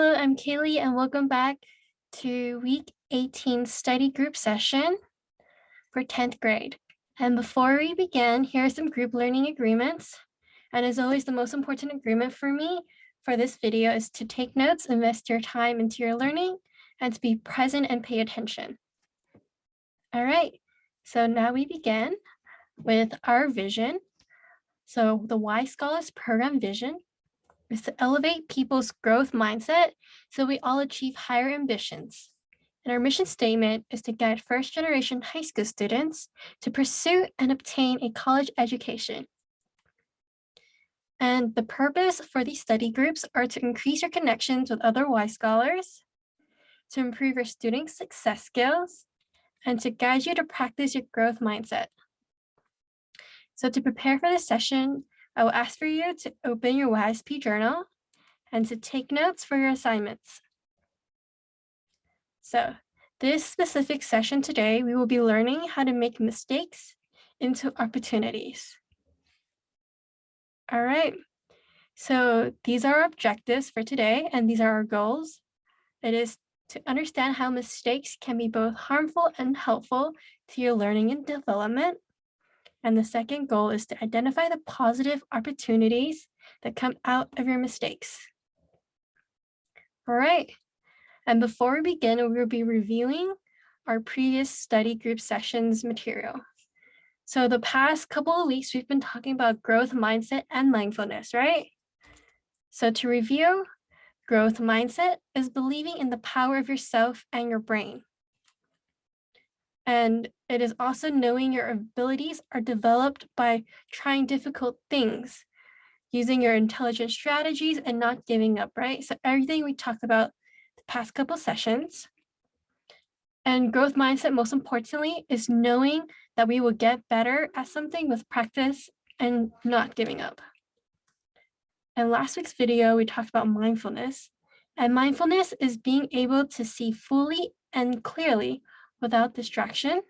Hello, I'm Kaylee and welcome back to week 18 study group session for 10th grade. And before we begin, here are some group learning agreements. And as always, the most important agreement for me for this video is to take notes, invest your time into your learning, and to be present and pay attention. All right, so now we begin with our vision. So the Y Scholars Program vision is to elevate people's growth mindset so we all achieve higher ambitions. And our mission statement is to guide first-generation high school students to pursue and obtain a college education. And the purpose for these study groups are to increase your connections with other Y scholars, to improve your student success skills, and to guide you to practice your growth mindset. So to prepare for this session, I will ask for you to open your YSP journal and to take notes for your assignments. So this specific session today, we will be learning how to make mistakes into opportunities. All right, so these are our objectives for today, and these are our goals. It is to understand how mistakes can be both harmful and helpful to your learning and development. And the second goal is to identify the positive opportunities that come out of your mistakes. All right, and before we begin, we will be reviewing our previous study group sessions material. So the past couple of weeks, we've been talking about growth mindset and mindfulness, right? So to review, growth mindset is believing in the power of yourself and your brain. And it is also knowing your abilities are developed by trying difficult things, using your intelligent strategies and not giving up, right? So everything we talked about the past couple sessions. And growth mindset, most importantly, is knowing that we will get better at something with practice and not giving up. In last week's video, we talked about mindfulness. And mindfulness is being able to see fully and clearly without distraction.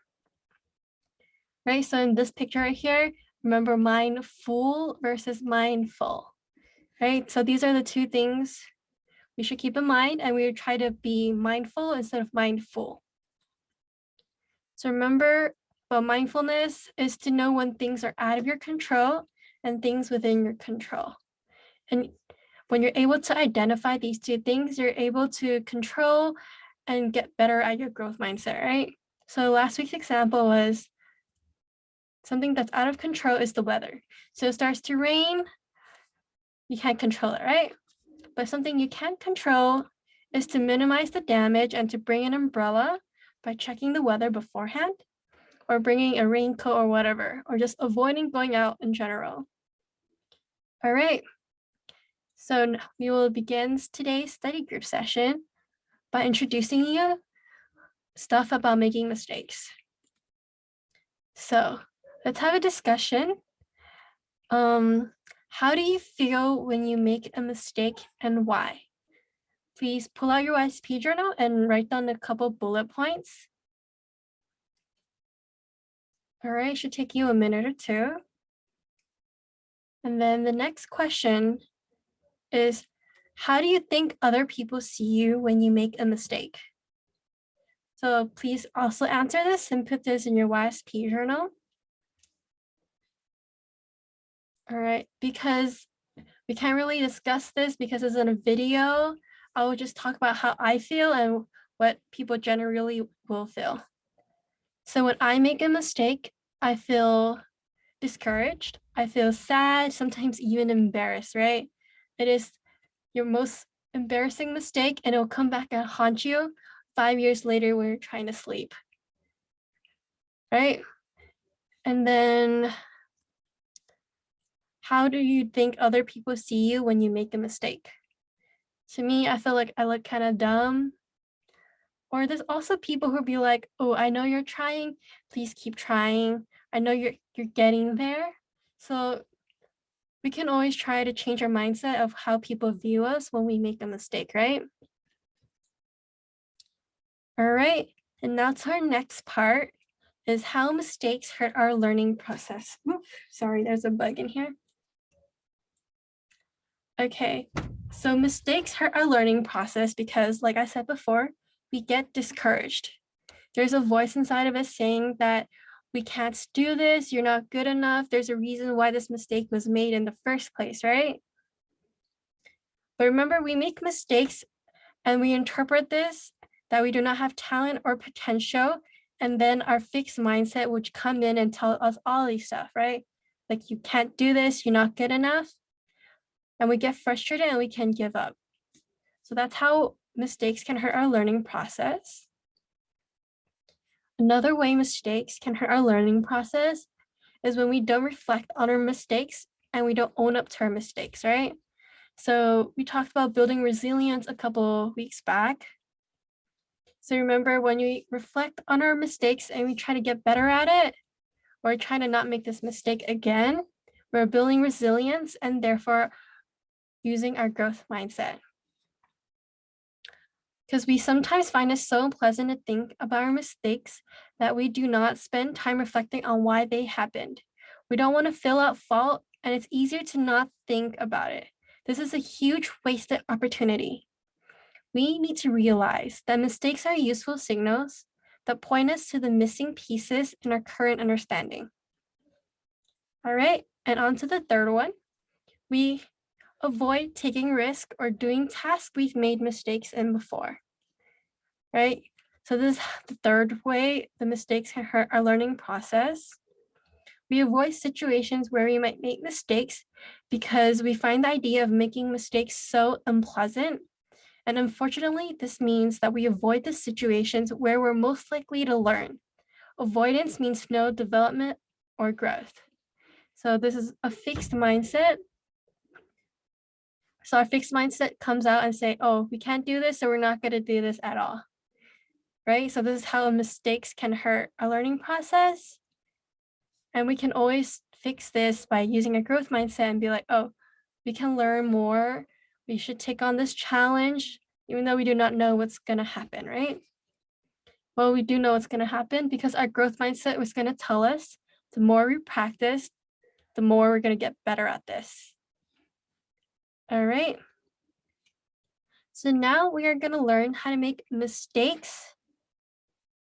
Right, so in this picture right here, remember mindful versus mindful, right? So these are the two things we should keep in mind, and we would try to be mindful instead of mindful. So remember, mindfulness is to know when things are out of your control and things within your control. And when you're able to identify these two things, you're able to control and get better at your growth mindset, right? So last week's example was something that's out of control is the weather. So it starts to rain, you can't control it, right? But something you can control is to minimize the damage and to bring an umbrella by checking the weather beforehand, or bringing a raincoat or whatever, or just avoiding going out in general. All right, so we will begin today's study group session by introducing you stuff about making mistakes. So let's have a discussion. How do you feel when you make a mistake and why? Please pull out your YSP journal and write down a couple bullet points. All right, should take you a minute or two. And then the next question is, how do you think other people see you when you make a mistake? So please also answer this and put this in your YSP journal. All right, because we can't really discuss this because it's in a video, I will just talk about how I feel and what people generally will feel. So when I make a mistake, I feel discouraged. I feel sad, sometimes even embarrassed, right? It is your most embarrassing mistake and it'll come back and haunt you 5 years later when you're trying to sleep, right? And then how do you think other people see you when you make a mistake? To me, I feel like I look kind of dumb. Or there's also people who be like, oh, I know you're trying, please keep trying. I know you're getting there. So we can always try to change our mindset of how people view us when we make a mistake, right? All right, and now to our next part is how mistakes hurt our learning process. Oof, sorry, there's a bug in here. Okay, so mistakes hurt our learning process because, like I said before, we get discouraged. There's a voice inside of us saying that we can't do this, you're not good enough. There's a reason why this mistake was made in the first place, right? But remember, we make mistakes and we interpret this that we do not have talent or potential. And then our fixed mindset would come in and tell us all these stuff, right? Like, you can't do this, you're not good enough. And we get frustrated and we can give up. So that's how mistakes can hurt our learning process. Another way mistakes can hurt our learning process is when we don't reflect on our mistakes and we don't own up to our mistakes, right? So we talked about building resilience a couple weeks back. So remember, when we reflect on our mistakes and we try to get better at it, or try to not make this mistake again, we're building resilience and therefore using our growth mindset. Because we sometimes find it so unpleasant to think about our mistakes that we do not spend time reflecting on why they happened. We don't want to fill out fault, and it's easier to not think about it. This is a huge wasted opportunity. We need to realize that mistakes are useful signals that point us to the missing pieces in our current understanding. All right, and on to the third one. We avoid taking risk or doing tasks we've made mistakes in before, right? So this is the third way the mistakes can hurt our learning process. We avoid situations where we might make mistakes because we find the idea of making mistakes so unpleasant. And unfortunately, this means that we avoid the situations where we're most likely to learn. Avoidance means no development or growth. So this is a fixed mindset. So our fixed mindset comes out and say, oh, we can't do this, so we're not going to do this at all, right? So this is how mistakes can hurt our learning process. And we can always fix this by using a growth mindset and be like, oh, we can learn more. We should take on this challenge, even though we do not know what's going to happen, right? Well, we do know what's going to happen because our growth mindset was going to tell us the more we practice, the more we're going to get better at this. All right. So now we are going to learn how to make mistakes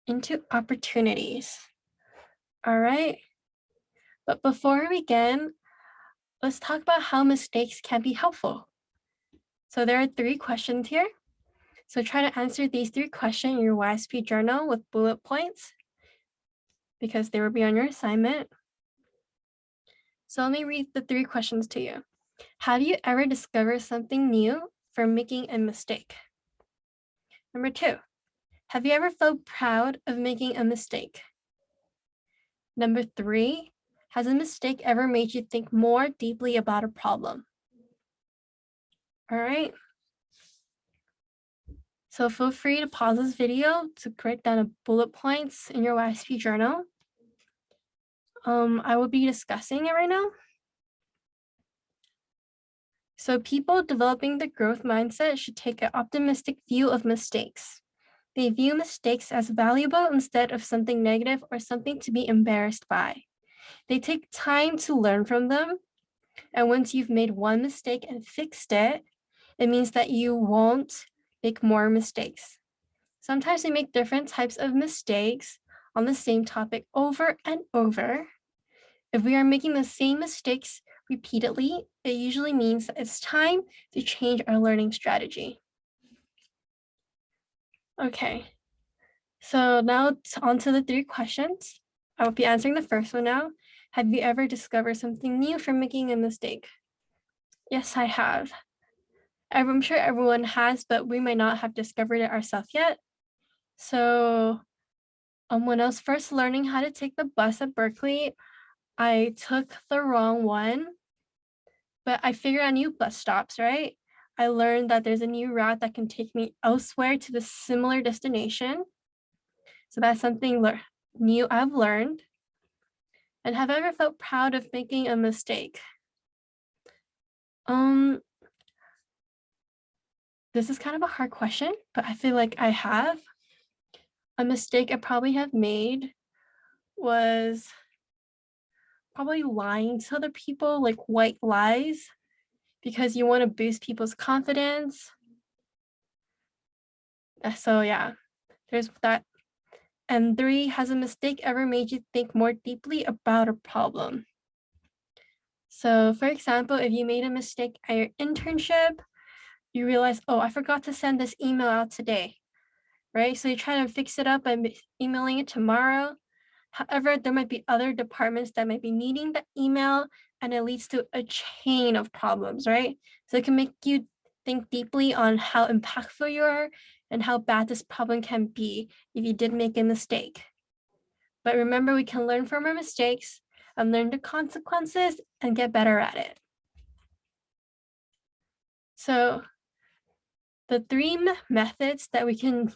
into opportunities. All right. But before we begin, let's talk about how mistakes can be helpful. So there are 3 questions here. So try to answer these 3 questions in your YSP journal with bullet points because they will be on your assignment. So let me read the 3 questions to you. Have you ever discovered something new from making a mistake? Number 2, have you ever felt proud of making a mistake? Number 3, has a mistake ever made you think more deeply about a problem? All right. So feel free to pause this video to write down a bullet points in your YSP journal. I will be discussing it right now. So people developing the growth mindset should take an optimistic view of mistakes. They view mistakes as valuable instead of something negative or something to be embarrassed by. They take time to learn from them. And once you've made one mistake and fixed it, it means that you won't make more mistakes. Sometimes we make different types of mistakes on the same topic over and over. If we are making the same mistakes repeatedly, it usually means that it's time to change our learning strategy. Okay, so now on to the 3 questions. I will be answering the first one now. Have you ever discovered something new from making a mistake? Yes, I have. I'm sure everyone has, but we might not have discovered it ourselves yet. So when I was first learning how to take the bus at Berkeley, I took the wrong one, but I figured out new bus stops, right? I learned that there's a new route that can take me elsewhere to the similar destination. So that's something new I've learned. And have I ever felt proud of making a mistake? This is kind of a hard question, but I feel like I have. A mistake I probably have made was probably lying to other people, like white lies. because you want to boost people's confidence. So yeah, there's that. And 3, has a mistake ever made you think more deeply about a problem? So for example, if you made a mistake at your internship, you realize, oh, I forgot to send this email out today, right? So you try to fix it up by emailing it tomorrow. However, there might be other departments that might be needing the email, and it leads to a chain of problems, right? So it can make you think deeply on how impactful you are and how bad this problem can be if you did make a mistake. But remember, we can learn from our mistakes and learn the consequences and get better at it. So the 3 methods that we can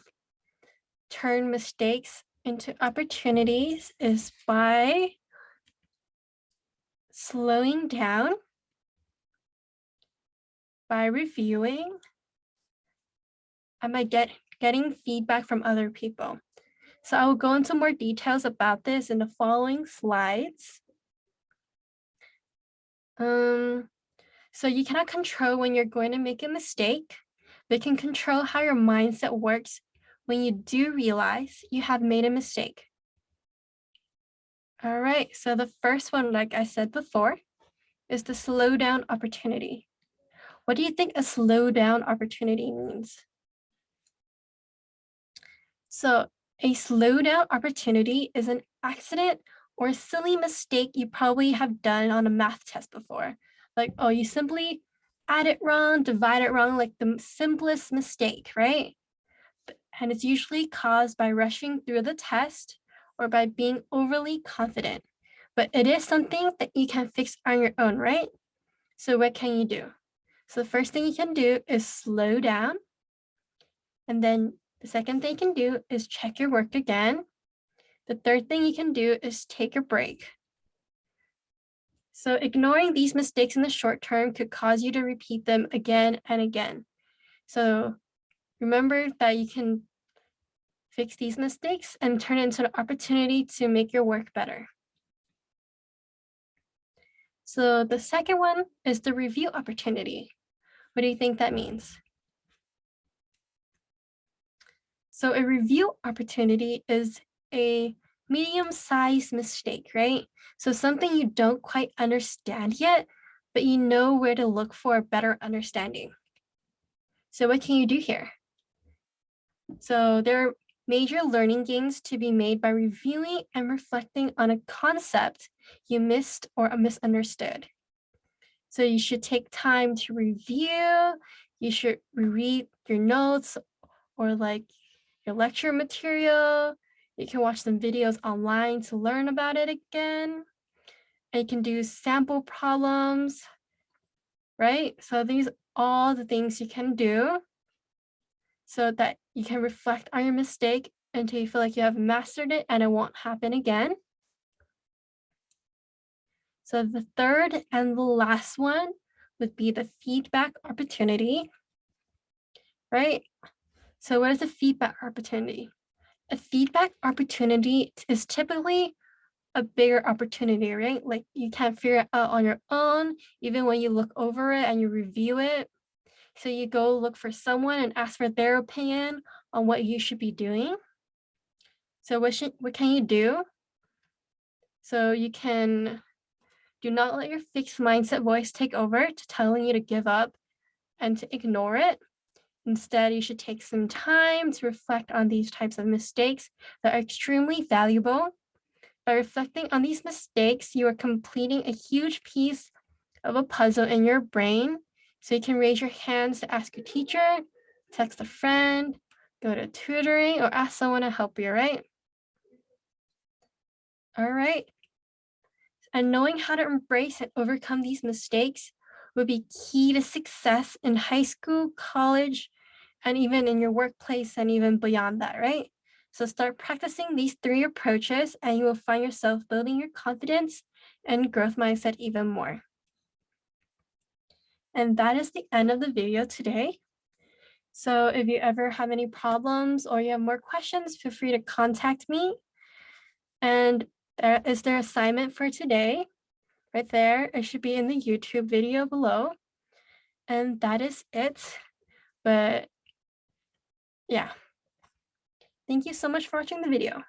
turn mistakes into opportunities is by slowing down, by reviewing, and by getting feedback from other people. So I will go into more details about this in the following slides. So you cannot control when you're going to make a mistake, but you can control how your mindset works when you do realize you have made a mistake. All right, so the first one, like I said before, is the slow down opportunity. What do you think a slow down opportunity means? So a slow down opportunity is an accident or a silly mistake you probably have done on a math test before. Like, oh, you simply add it wrong, divide it wrong, like the simplest mistake, right? And it's usually caused by rushing through the test or by being overly confident. But it is something that you can fix on your own, right? So what can you do? So the first thing you can do is slow down. And then the second thing you can do is check your work again. The third thing you can do is take a break. So ignoring these mistakes in the short term could cause you to repeat them again and again. So remember that you can fix these mistakes and turn it into an opportunity to make your work better. So the second one is the review opportunity. What do you think that means? So a review opportunity is a medium-sized mistake, right? So something you don't quite understand yet, but you know where to look for a better understanding. So what can you do here? So there are major learning gains to be made by reviewing and reflecting on a concept you missed or misunderstood. So you should take time to review, you should reread your notes or like your lecture material. You can watch some videos online to learn about it again. And you can do sample problems, right? So these are all the things you can do so that you can reflect on your mistake until you feel like you have mastered it and it won't happen again. So the third and the last one would be the feedback opportunity, right? So what is a feedback opportunity? A feedback opportunity is typically a bigger opportunity, right? Like you can't figure it out on your own, even when you look over it and you review it. So you go look for someone and ask for their opinion on what you should be doing. So what can you do? So you can do not let your fixed mindset voice take over to telling you to give up and to ignore it. Instead, you should take some time to reflect on these types of mistakes that are extremely valuable. By reflecting on these mistakes, you are completing a huge piece of a puzzle in your brain. So you can raise your hands to ask your teacher, text a friend, go to tutoring, or ask someone to help you, right? All right. And knowing how to embrace and overcome these mistakes would be key to success in high school, college, and even in your workplace and even beyond that, right? So start practicing these 3 approaches and you will find yourself building your confidence and growth mindset even more. And that is the end of the video today. So if you ever have any problems or you have more questions, feel free to contact me. And there is their assignment for today right there. It should be in the YouTube video below. And that is it. But yeah, thank you so much for watching the video.